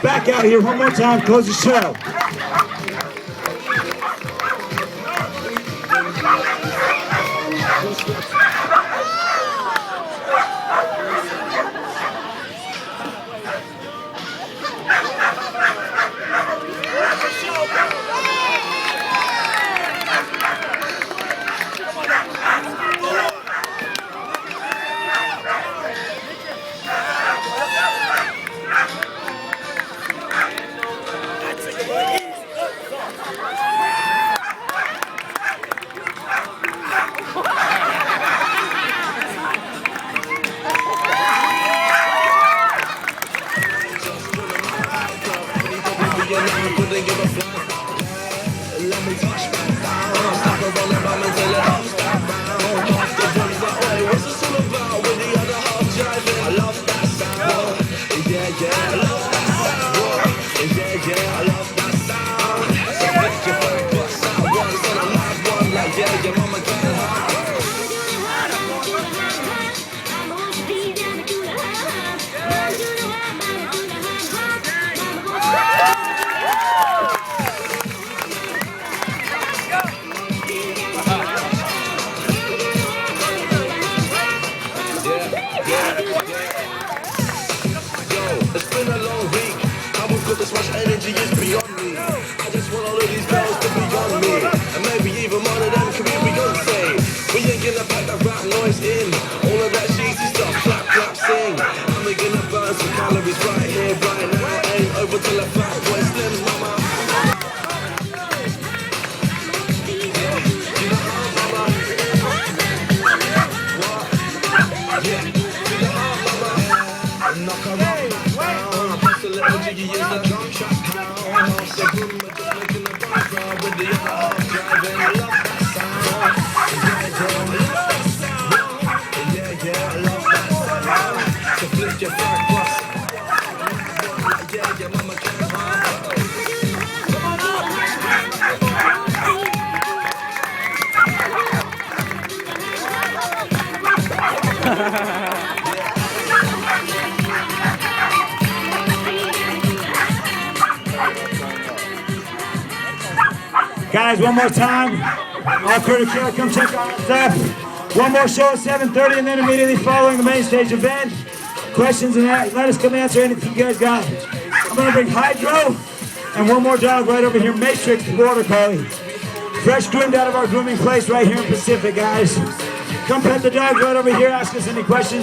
back out here one more time, close the show. It's been a long week. How we've got this much energy is beyond me. I just want all of these girls to be on me. And maybe even one of them could be Beyonce. We ain't gonna pack that rap noise in. All of that cheesy stuff, clap, clap, sing. And we're gonna burn some calories right here, right now. Ain't over till the fat boy slims, mama. Knock her out. Plus a little jiggy is the drum shot pound. So boom, we're just making the background with the other half driving. I love that sound. Yeah, I love that sound. So flip your flag plus. Yeah, mama can't harm. Guys, one more time. All crew to kill, come check on us up. One more show at 7:30 and then immediately following the main stage event. Questions and let us come answer anything you guys got. I'm gonna bring Hydro and one more dog right over here, Matrix Border Collie. Fresh groomed out of our grooming place right here in Pacific, guys. Come pet the dog right over here, ask us any questions.